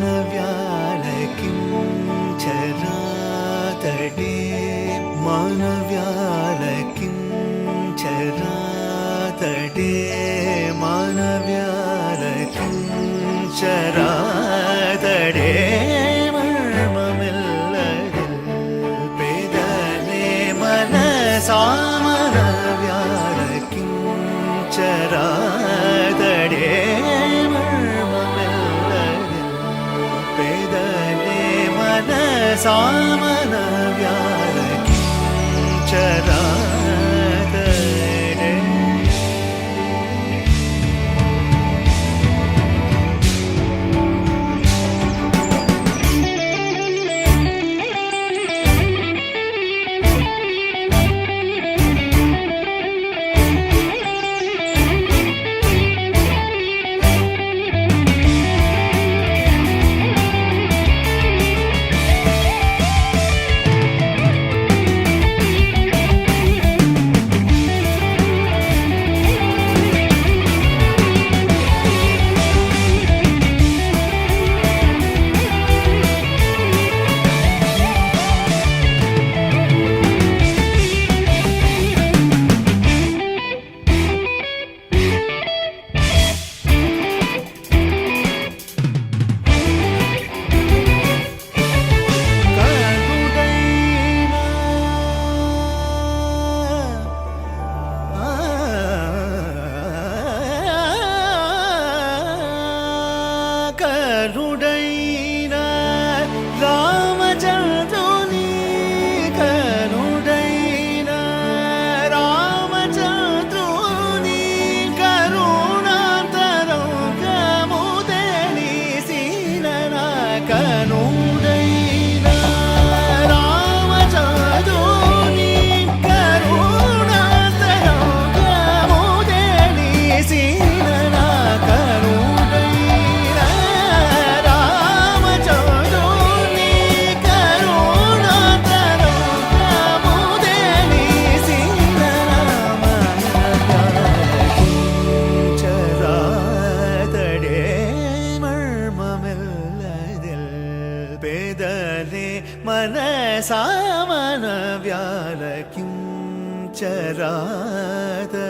मानव्यालकिं चरातडे मानव्यालकिं चरातडे मानव्यालकिं चरातडे मर्ममिल्लदिल पेदने मनसा मानव्यालकिं चरातडे सामनव्यालकिं चरातडे सामनव्यालकिं चरातडे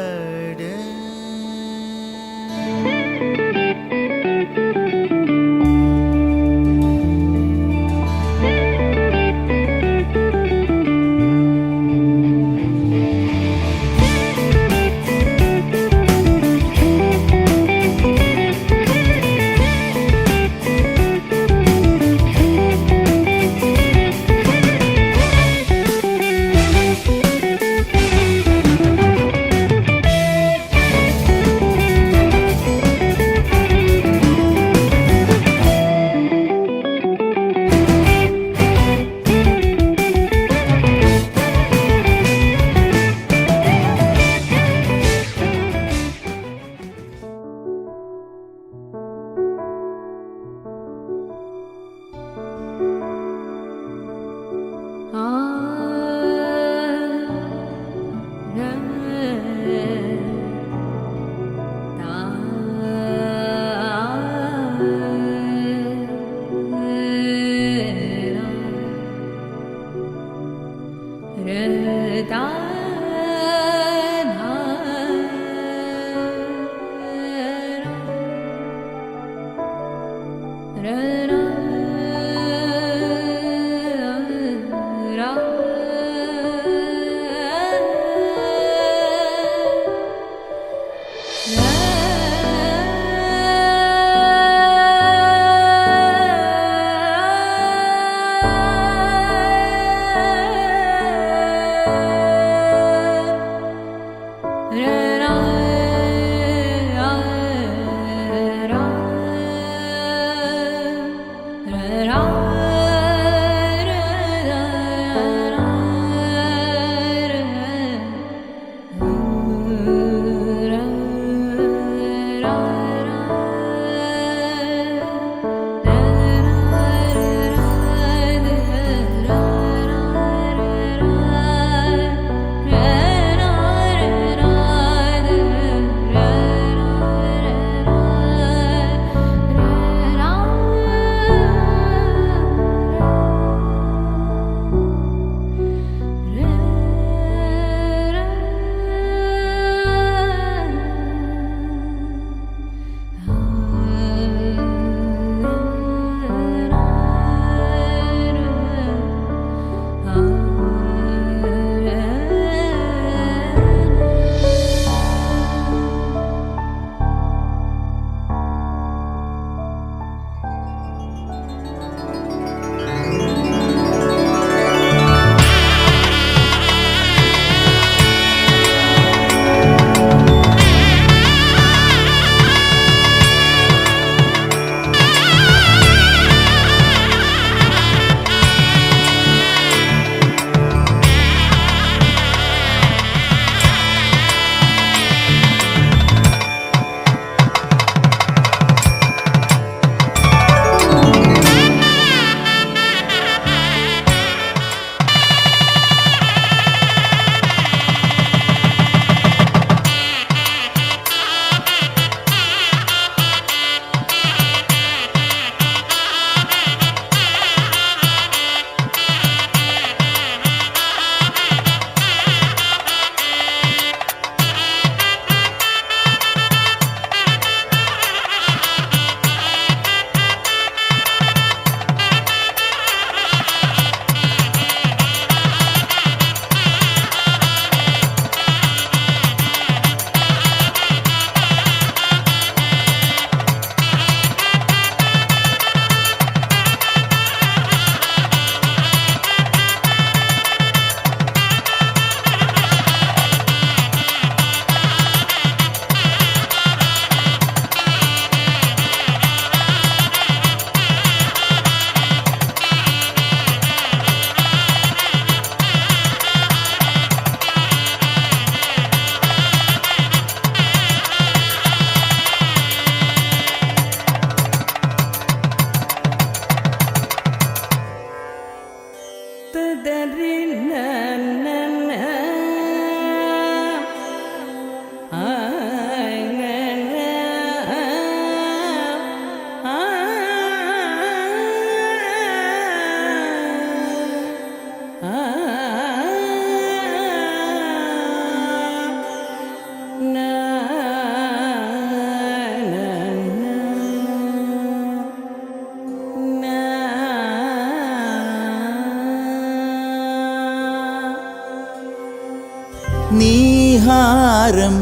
നീഹാരം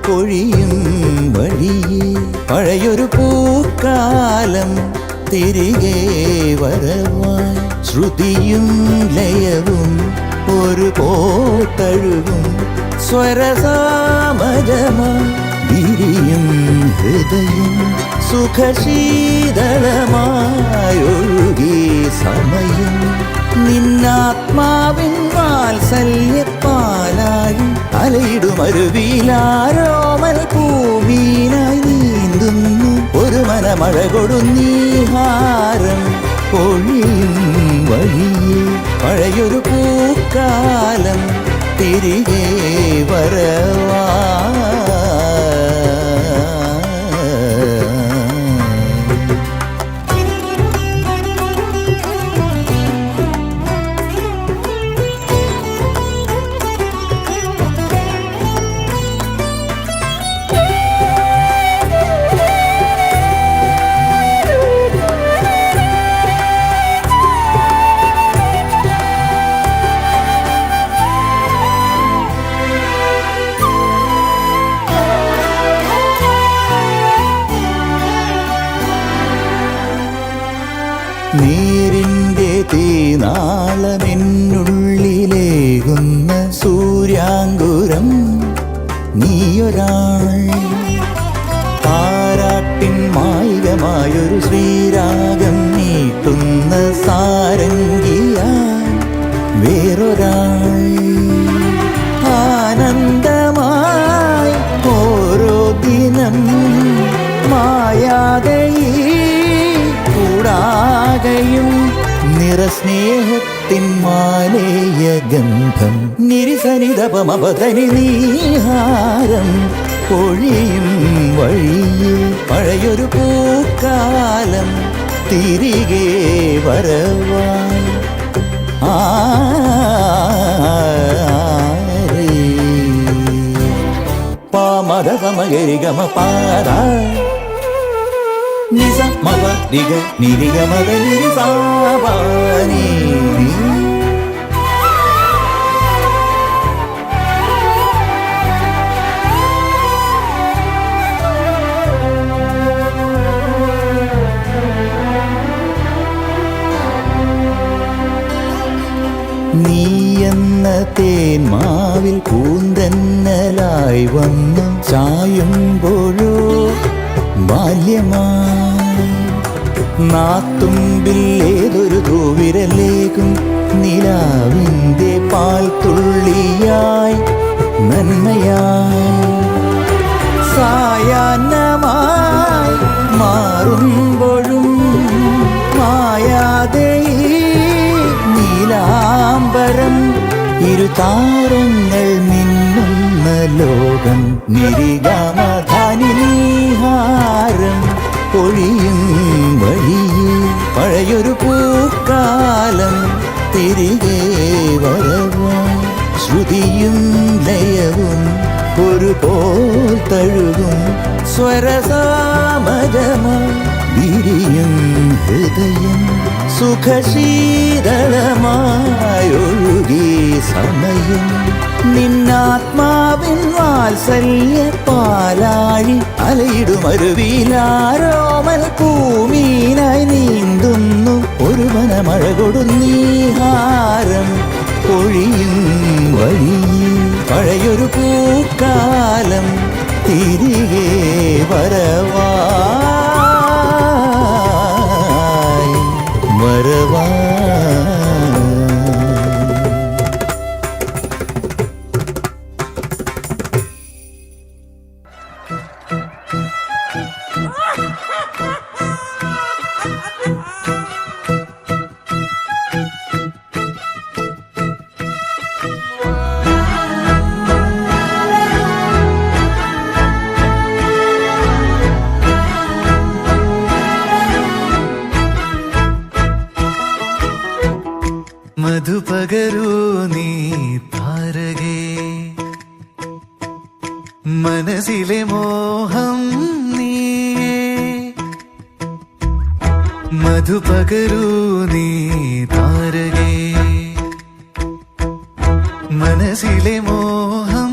പൊഴിയും വഴിയേ പഴയൊരു പൂക്കാലം തിരികെ വരവായി ശ്രുതിയും ലയവും ഒരു പോത്തഴുകും സ്വരസാമജമായി വിരിയും ഹൃദയം സുഖശീതളമായൊഴുകി സമയം നിന്നാത്മാവിൻ വാത്സല്യപ്പാലായി അലയിടുമരുവിലാരോമൽ ഭൂമിയിലായി നീന്തുന്നു ഒരു മനമഴ കൊടുന്നീഹാരം പൊഴിയും വഴിയേ പഴയൊരു പൂക്കാലം തിരികെ വരവാ നീരിൻ്റെ തീനാളമെന്നുള്ളിലേകുന്ന സൂര്യാങ്കുരം നീയൊരാൾ താരാട്ടിൻ മായികമായൊരു ശ്രീരാഗം നീട്ടുന്ന സാരംഗിയായി വേറൊരാൾ ആനന്ദമായി ഓരോ ദിനം മായാതെ കൂടാകയും നിറസ്നേഹത്തിൻ മാലേയ ഗന്ധം നിരിസനിതപമപതനി നീഹാരം പൊഴിയും വഴിയേ പഴയൊരു പൂക്കാലം തിരികെ വരവായി പാമദ സമഗരിഗമ പാദ നിസ മപ നിഗ നിരിഗ മദ നിരിസാപാനി നീയെന്ന തേന്മാവിൽ പൂന്തന്നലായി വന്നു ചായുമ്പോഴോ ബാല്യമായി നാത്തുമ്പിൽ ഏതൊരു തൂവിരലേക്കും നിലാവിൻ്റെ പാൽ തുള്ളിയായി നന്മയായി സായാഹ്നമായി മാറുമ്പോഴും മായാതെ നീലാംബരം ഇരുതാരങ്ങൾ മിന്നുന്ന ലോകം നിരിഗമധാനി നീഹാരം പൊഴിയും വഴിയേ പഴയൊരു പൂക്കാലം തിരികെ വരവായി ശ്രുതിയും ലയവും ഒരു പോൽ തഴുകും സ്വരസാമജമായി വിരിയും ഹൃദയം സുഖശീതളമായൊഴുകി സമയം നിന്നാത്മാവിൻ വാത്സല്യപ്പാലാഴി അലയിടുമരുവിലാരോമൽ ഭൂമിയിലായി നീന്തുന്നു ഒരു മനമഴ കൊടുന്നീഹാരം പൊഴിയും വഴിയേ പഴയൊരു പൂക്കാലം തിരികെ വരവായി വരവായി മധുപകരൂ നീ താരകേ മനസ്സിലെ മോഹം നീയേ മധുപകരൂ നീ താരകേ മനസ്സിലെ മോഹം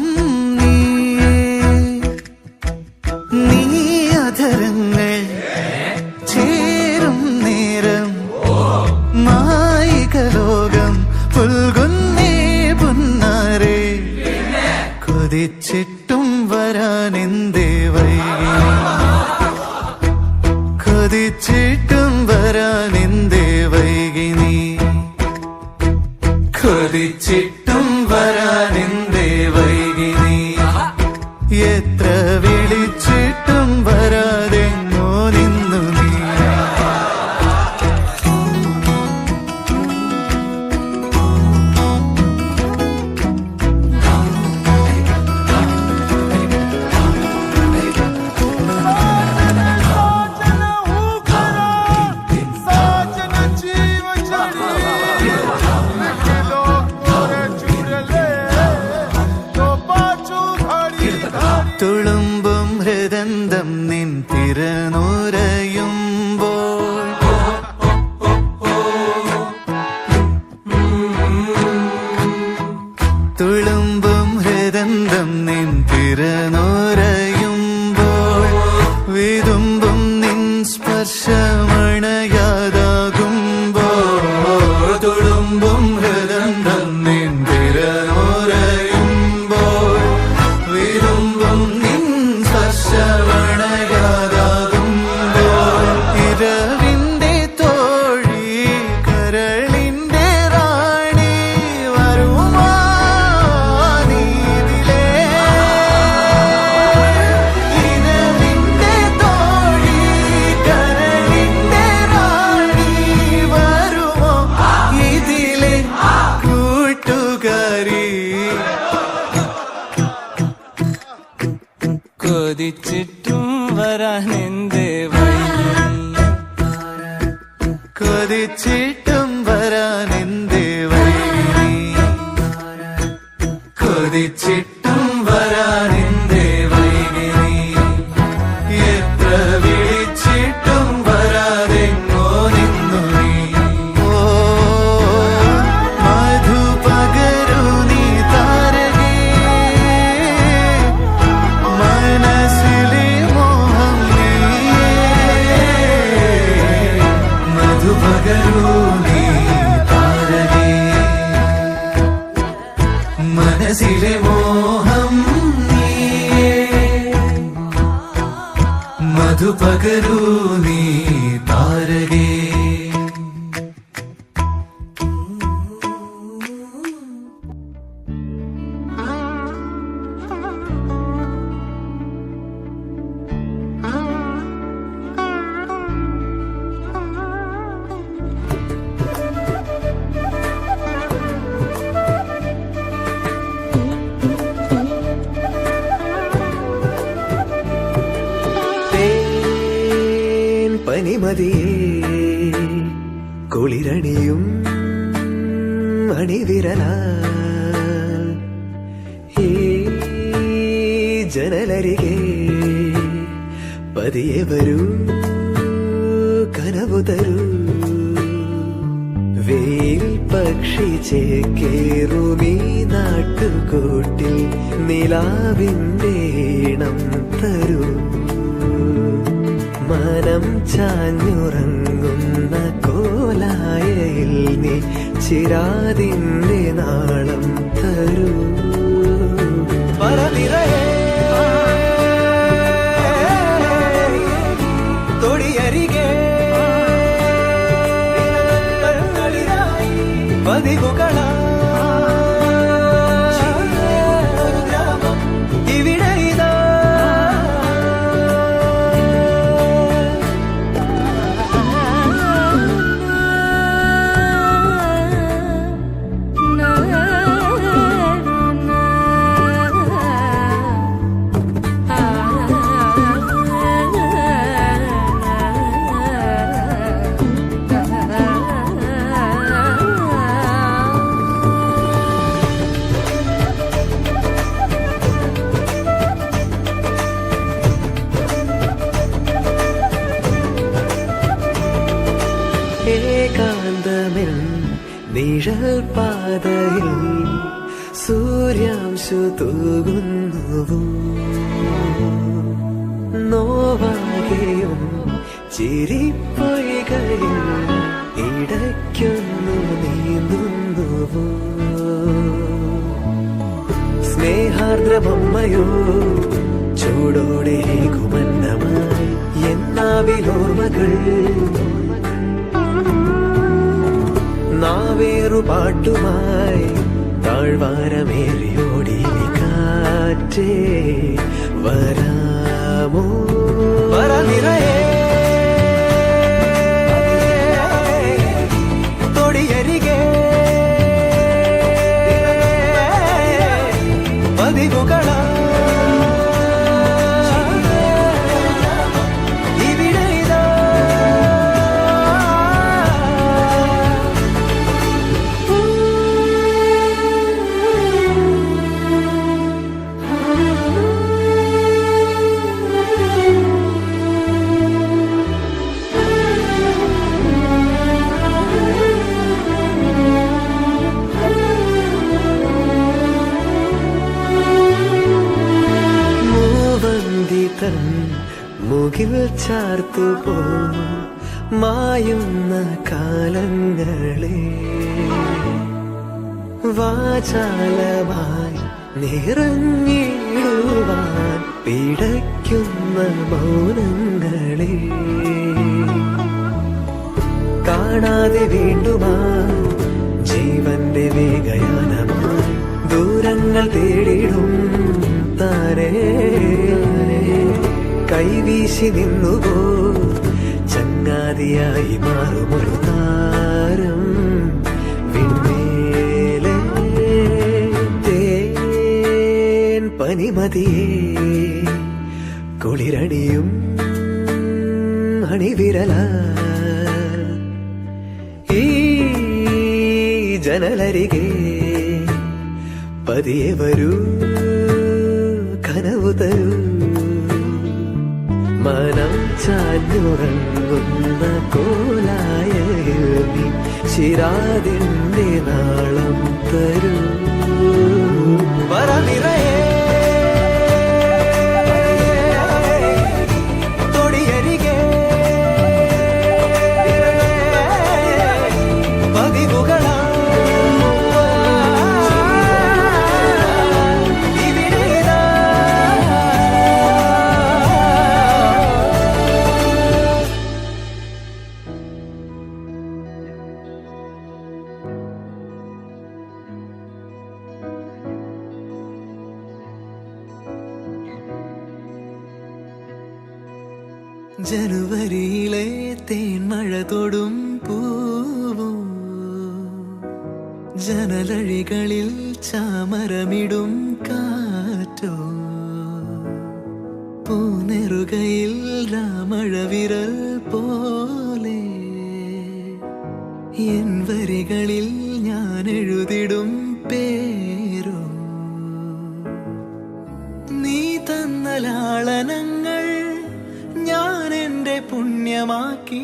മായിക ലോകം പുൽകുന്നേ പുന്നാരേ കൊതിച്ചിട്ടും വരാനെന്തേ വൈകി കൊതിച്ചിട്ടും വരാനെന്തേ വൈകി നീ കൊതിച്ചിട്ടും വരാനെന്തേ വൈകി നീ എത്ര വിളിച്ചിട്ടും വരാതെങ്ങോ നിന്നു നീ തുളുമ്പും ഹൃദന്തം നിൻ തിരനുരയുമ്പോൾ തുളുമ്പും ഹൃദന്തം നിൻ തിരനുരയുമ്പോൾ വിതുമ്പും നിൻ സ്പർശമണയാതാകുമ്പോൾ തുളുമ്പും ഹൃദന്തം നിൻ തിരനുരയുമ്പോൾ വിതുമ്പും നിൻ സ്പർശമണയാതാകുമ്പോൾ ഇരവിന്റെ തോഴി കരളിന്റെ റാണി വരുമാ നീതിലേ ഇരവിന്റെ തോഴി കരളിന്റെ റാണി വരുമോ ഇതിലെ കൂട്ടുകാരി കൊതിച്ചിട്ടും വരാനെന്തേ വൈകി കൊതിച്ചിട്ടും വരാനെന്തേ വൈകി കൊതിച്ചിട്ടും വരാനെന്തേ വൈകി എത്ര വിളിച്ചിട്ടും വരാതെങ്ങോ നിന്നു നീ ഓ മധു പകരു നീ താരകേ മനസ്സിലെ മോഹം നീയേ മധു പകരു നീ താരകേ മനസ്സിലെ മോഹം നീയേ മധു പകരു നീ താരകേ പനിമതിയേ കുളിരണിയും അണിവിരല ഈ ജനലരികെ പതിയെ വരൂ കനവു തരൂ വെയിൽ പക്ഷി ചേക്കേറുമീ നാട്ടുകൂട്ടിൽ നിലാവിന്റെ ഈണം തരൂ മനം ചാഞ്ഞുറങ്ങുന്ന കോലായയിൽ നീ ചിരാതിന്റെ നാളം തരൂ പറനിറയേ തൊടിയരികെ പതിവുകളാ ഇവിടെ ഇതാ ഏകാന്തമിൽ നിഴൽ പാതയിൽ സൂര്യാംശു തൂകുന്നുവോ നോവാകെയും ചിരിപ്പൊയ്കയിൽ ഇട പിടയ്ക്കുന്നു നീന്തുന്നുവോ സ്നേഹാർദ്രമമ്മയോ ചൂടോടെ കുമന്നമായി എന്നാവിലോർമ്മകൾ നാവേറുപാട്ടുമായി താഴ്വാരമേറിയോടി കാറ്റേ വരാമോ വരനിറയേ തൊടിയരികെ പതിവുകള മുകിൽ ചാർത്തുപോ മായുന്ന കാലങ്ങളെ വാചാലമായി നിറഞ്ഞിടുവാൻ പിടയ്ക്കുന്ന മൗനങ്ങളെ കാണാതെ വീണ്ടുമാ ജീവന്റെ വേഗയാനമായി ദൂരങ്ങൾ തേടിടും താരേ കൈവീശി നിന്നുപോ ചങ്ങാതിയായി മാറുമൊരു താരം വിണ്മേലെ തേൻ പനിമതിയേ കുളിരണിയും അണിവിരല ഈ ജനലരികെ പതിയെ വരൂ കനവു തരൂ മനം ചാഞ്ഞുറങ്ങുന്ന കോലായയിൽ നീ ശിരാതിന്റെ നാളം തരൂ വരനിറയേ തൊടിയരികെ പതിവുകള ജനുവരിയിലെ തേൻമഴ തൊടും പൂവും ജനലഴികളിൽ ചാമരമിടും കാറ്റോ പൂനെറുകയിൽ രാമഴവിരൽ പോലെ എൻ വരികളിൽ ഞാൻ എഴുതിടും പേരോ നീ തന്ന ലാളനങ്ങൾ ഞാൻ എന്റെ പുണ്യമാക്കി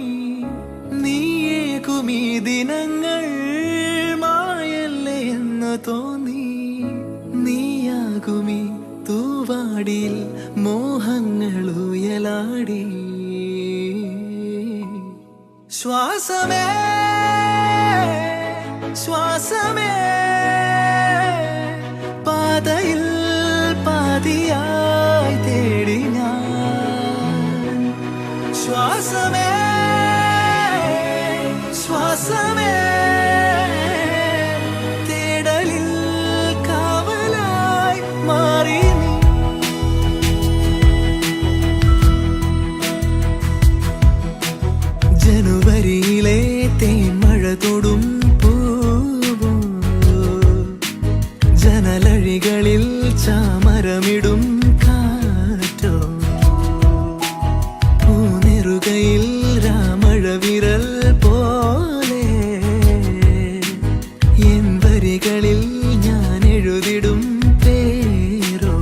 നീയേകുമീ ദിനങ്ങൾ മായല്ലേ എന്ന് തോന്നി നീയാകുമീ തൂവാടിയിൽ മോഹങ്ങൾ ഉയലാടി ശ്വാസമേ ശ്വാസമേ പാതയിൽ പാതിയായി തേടി ഞാൻ ശ്വാസമേ ശ്വാസമേ തേടലിൽ കാവലായി മാറി നീ ജനുവരിയിലെ തേൻമഴ തൊടും പൂവും ജനലഴികളിൽ ചാമരമിടും കാറ്റോ പൂനെറുകയിൽ രാമഴവിരൽ പോലെ എൻ വരികളിൽ ഞാൻ എഴുതിടും പേരോ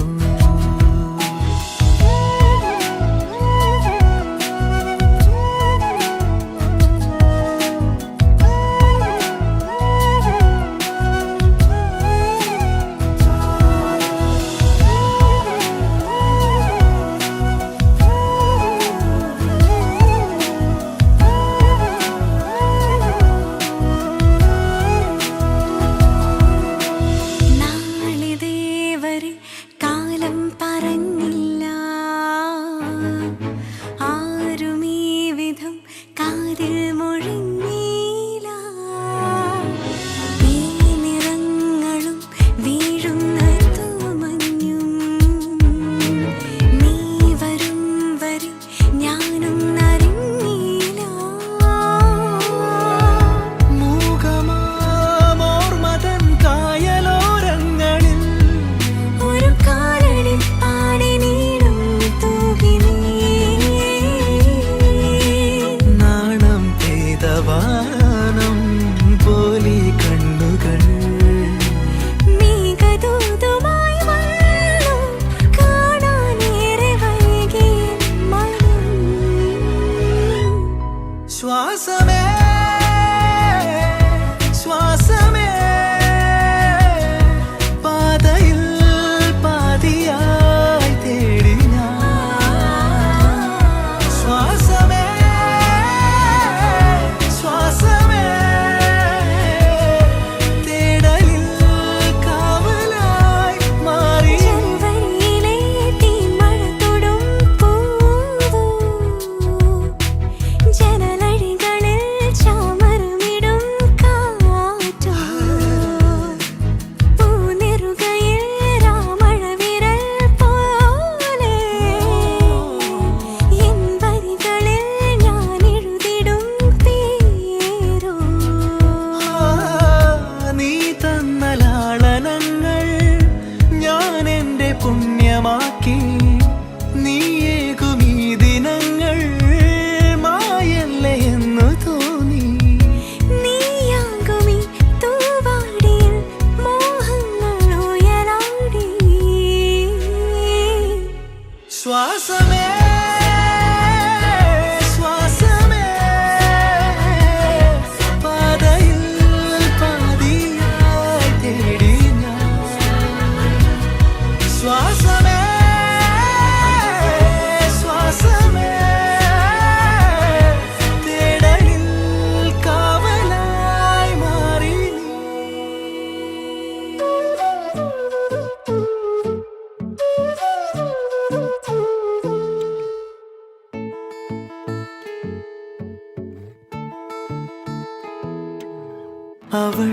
അവൾ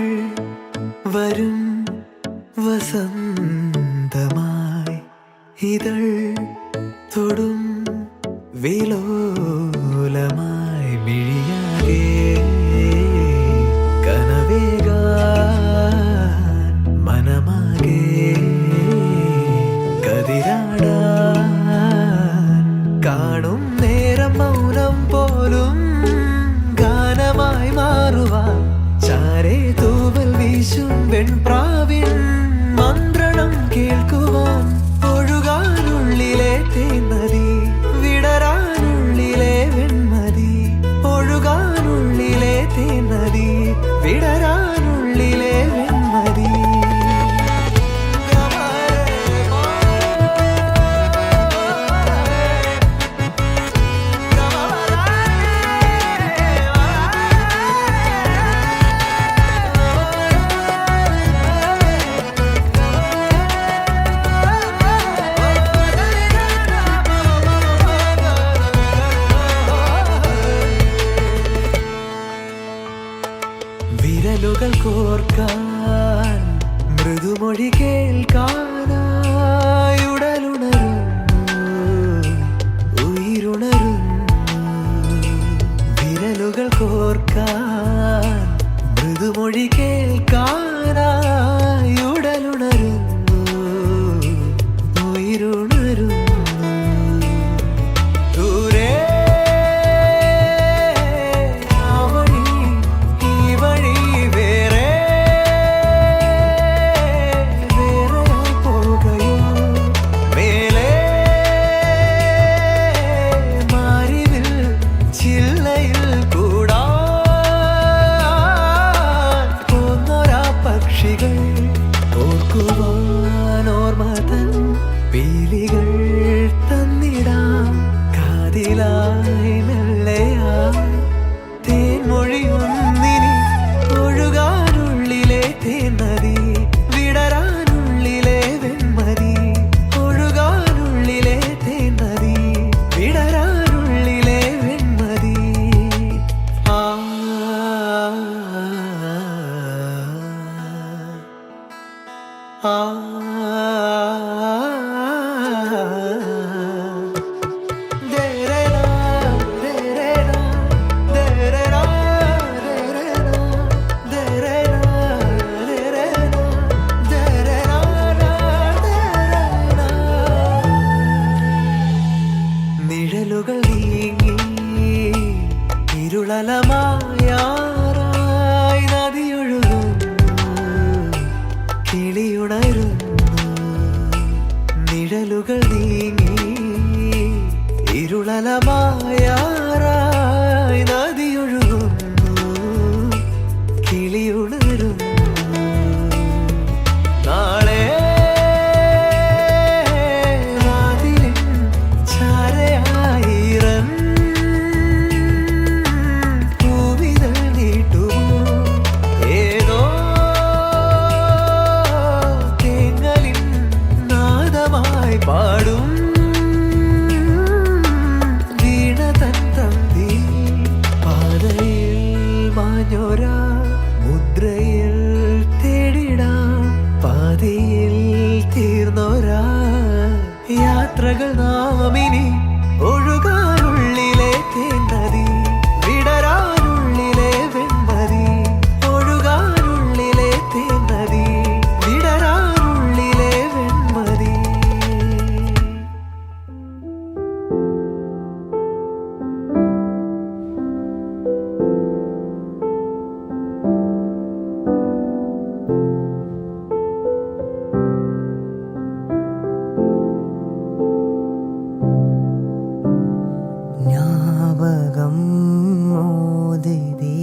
വരും വസന്തമായി ഇതൾ തൊടും വിലോലമായി മിഴിയാകെ കനവേകാൻ മനമാകെ കതിരാടാൻ കാണും നേരം മൗനം പോലും ഗാനമായി മാറുവാൻ ചാരേ തൂവൽ വീശും വെൺപ്രാവിൻ മന്ത്രണം കേൾക്കുവാൻ ഒഴുകാനുള്ളിലെ തേന്നതി വിടരാനുള്ളിലെ വെൺമതി ഒഴുകാനുള്ളിലെ തേന്നതി വിടരാനുള്ളിലെ വെൺമതി വിരലുകൾ കോർക്കാൻ മൃദുമൊഴി കേൾക്കാനായി ഉടലുണരുന്നു ഉயிருണരുന്നു വിരലുകൾ കോർക്കാൻ മൃദുമൊഴി കേൾക്കാനായി ഉടലുണരുന്നു ഉയിരുണരുന്നു ദൂരെ ഓർക്കുവാനോർമതൻ പീലികൾ തന്നിടാം കാതിലായി മെല്ലയായി തേൻമൊഴിയൊന്നിനി ഒഴുകാനുള്ളിലെ തേന്നതി വിടരാനുള്ളിലെ വെൺമതി ഒഴുകാനുള്ളിലെ തേന്നതി വിടരാനുള്ളിലെ വെൺമതി നിഴലുകൾ നീങ്ങി ഇരുളലമായാറായി നദിയൊഴുകുന്നു കിളിയുണരുന്നു നിഴലുകൾ നീങ്ങി ഇരുളലമായാറായി നദിയൊഴുകുന്നു കിളിയുണരുന്നു നാളെ വാതിലിൻ ചാരയായിരം പൂവിതൾ നീട്ടുമോ ഏതോ തേങ്ങലിൻ നാദമായി പാടും വീണ തൻ തന്തി പാതയിൽ മാഞ്ഞോരാ മുദ്രയിൽ തേടിടാം പാതിയിൽ തീർന്നോരാ യാത്രകൾ നാമിനി ഒഴുകാനുള്ളിലെ തേന്നതി വിടരാനുള്ളിലെ വെൺമതി ഒഴുകാനുള്ളിലെ തേന്നതി വിടരാനുള്ളിലെ വെൺമതി ஞாபகம் மோதுதே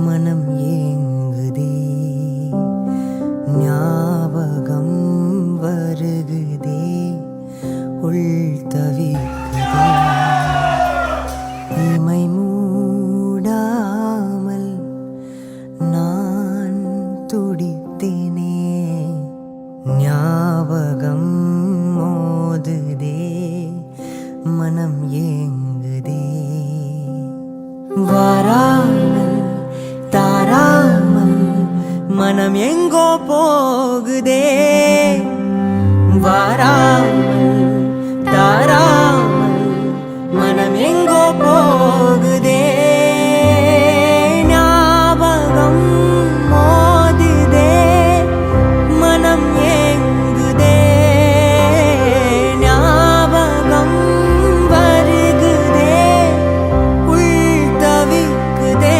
மனம் ஏங்குதே ஞாபகம் வருகுதே உள் தவிக்குதே இமை மூடாமல் நான் துடித்தேனே ஞாபகம் மோதுதே மனம் ஏங்குதே வாராமல் தாரா போகுதே வாராமல் தாராமல் மனம் எங்கோ போகுதே ஞாபகம் மோதுதே மனம் ஏங்குதே ஞாபகம் வருகுதே உள் தவிக்குதே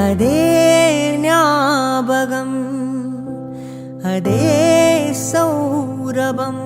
அதே ஞாபகம் அதே சௌரபம்